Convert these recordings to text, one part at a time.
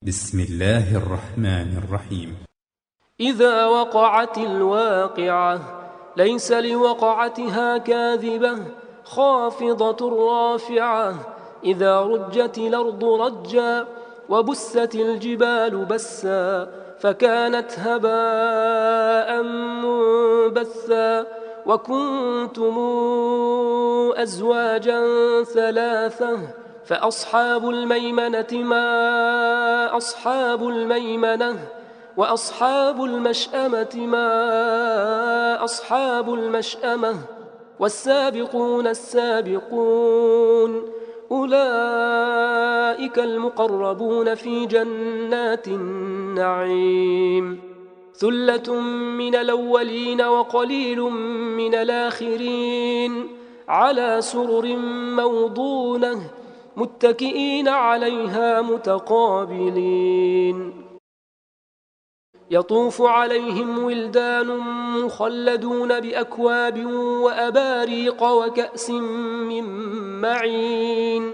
بسم الله الرحمن الرحيم. إذا وقعت الواقعة ليس لوقعتها كاذبة خافضة رافعة إذا رجت الأرض رجا وبست الجبال بسا فكانت هباء منبثا وكنتم أزواجا ثلاثة فأصحاب الميمنة ما أصحاب الميمنة وأصحاب المشأمة ما أصحاب المشأمة والسابقون السابقون أولئك المقربون في جنات النعيم ثلة من الأولين وقليل من الآخرين على سرر موضونة متكئين عليها متقابلين يطوف عليهم ولدان مخلدون بأكواب وأباريق وكأس من معين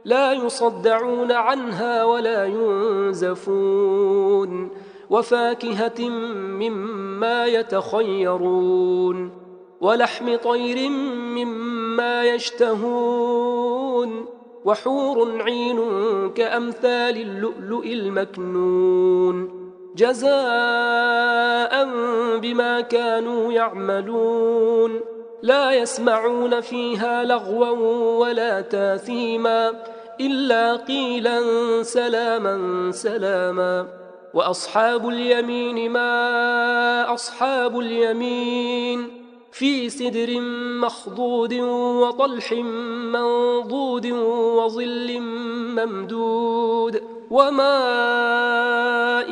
لا يصدعون عنها ولا ينزفون وفاكهة مما يتخيرون ولحم طير مما يشتهون وحور عين كأمثال اللؤلؤ المكنون جزاء بما كانوا يعملون لا يسمعون فيها لغوا ولا تاثيما إلا قيلا سلاما سلاما وأصحاب اليمين ما أصحاب اليمين في سدر مخضود وطلح منضود وظل ممدود وماء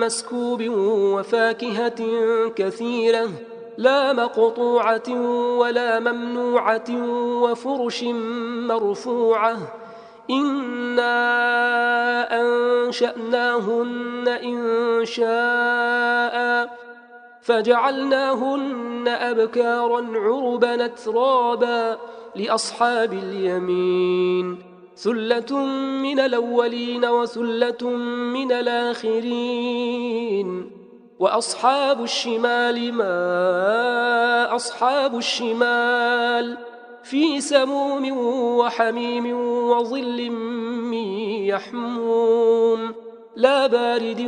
مسكوب وفاكهة كثيرة لا مقطوعة ولا ممنوعة وفرش مرفوعة إنا أنشأناهن إنشاء فجعلناهن أبكارا عربا أترابا لأصحاب اليمين ثلة من الأولين وثلة من الآخرين وأصحاب الشمال ما أصحاب الشمال في سموم وحميم وظل من يحموم لا بارد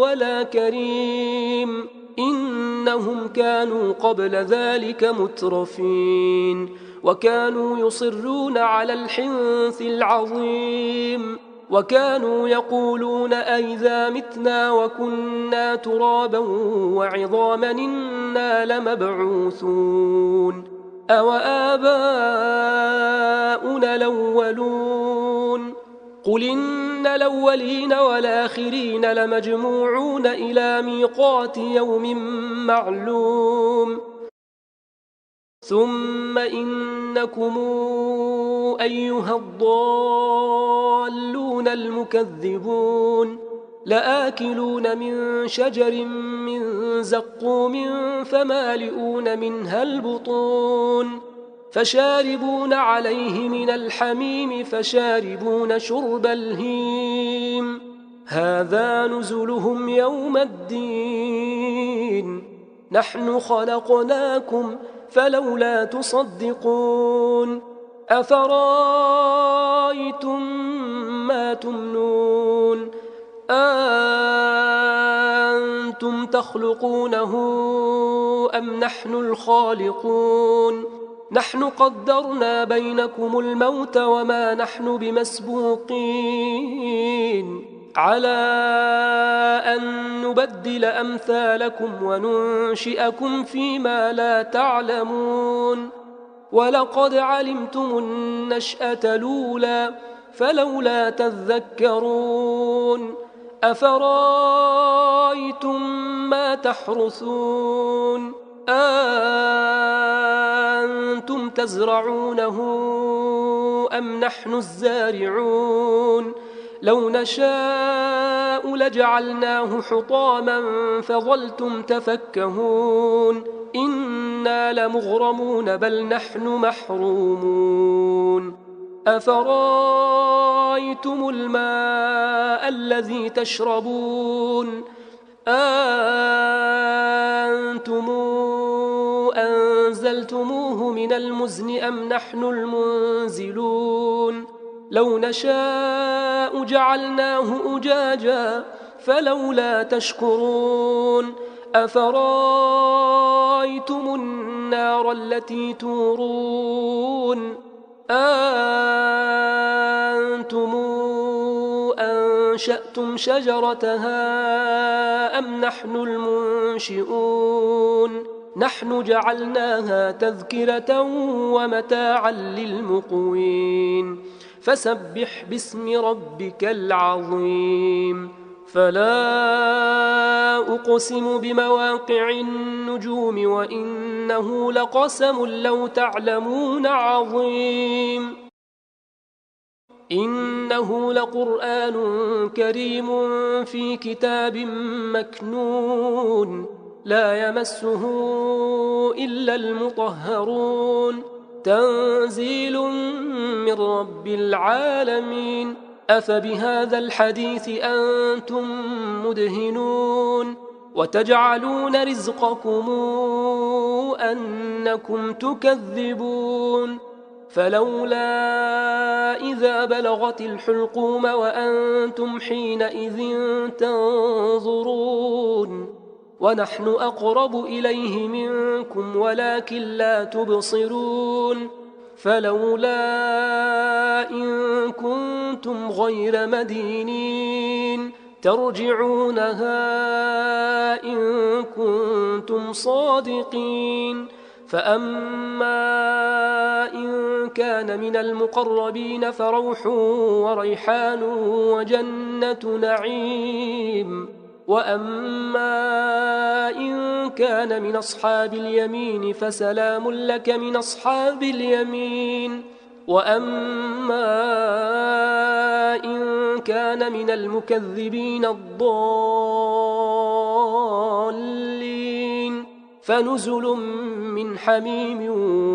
ولا كريم إنهم كانوا قبل ذلك مترفين وكانوا يصرون على الحنث العظيم وكانوا يقولون أئذا متنا وكنا ترابا وعظاما إنا لمبعوثون أوآباؤنا الأولون قل إن الأولين والآخرين لمجموعون إلى ميقات يوم معلوم ثم إنكم أيها الضالون المكذبون لآكلون من شجر من زقوم فمالئون منها البطون فشاربون عليه من الحميم فشاربون شرب الهيم هذا نزلهم يوم الدين نحن خلقناكم فلولا تصدقون أفرأيتم ما تمنون أنتم تخلقونه أم نحن الخالقون نحن قدرنا بينكم الموت وما نحن بمسبوقين على أن نبدل أمثالكم وننشئكم فيما لا تعلمون ولقد علمتم النشأة الأولى فلولا تذكرون أفرأيتم ما تحرثون أنتم تزرعونه أم نحن الزارعون لو نشاء لجعلناه حطاما فظلتم تفكهون إنا لمغرمون بل نحن محرومون أفرأيتم الماء الذي تشربون أأنتم أنزلتموه من المزن أم نحن المنزلون لو نشاء جعلناه أجاجا فلولا تشكرون أفرأيتم النار التي تورون أأنتم أنشأتم شجرتها أم نحن المنشئون نحن جعلناها تذكرة ومتاعا للمقوين فسبح باسم ربك العظيم فلا أقسم بمواقع النجوم وإنه لقسم لو تعلمون عظيم إنه لقرآن كريم في كتاب مكنون لا يمسه إلا المطهرون تنزيل من رب العالمين أفبهذا الحديث أنتم مدهنون وتجعلون رزقكم أنكم تكذبون فلولا إذا بلغت الحلقوم وأنتم حينئذ تنظرون ونحن أقرب إليه منكم ولكن لا تبصرون فلولا إن كنتم غير مدينين ترجعونها إن كنتم صادقين فأما إن كان من المقربين فروح وريحان وجنة نعيم وأما إن كان من أصحاب اليمين فسلام لك من أصحاب اليمين وأما إن كان من المكذبين الضالين فنزل من حميم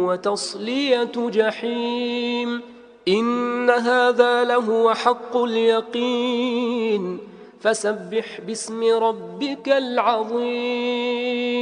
وتصلية جحيم إن هذا لهو حق اليقين فسبح باسم ربك العظيم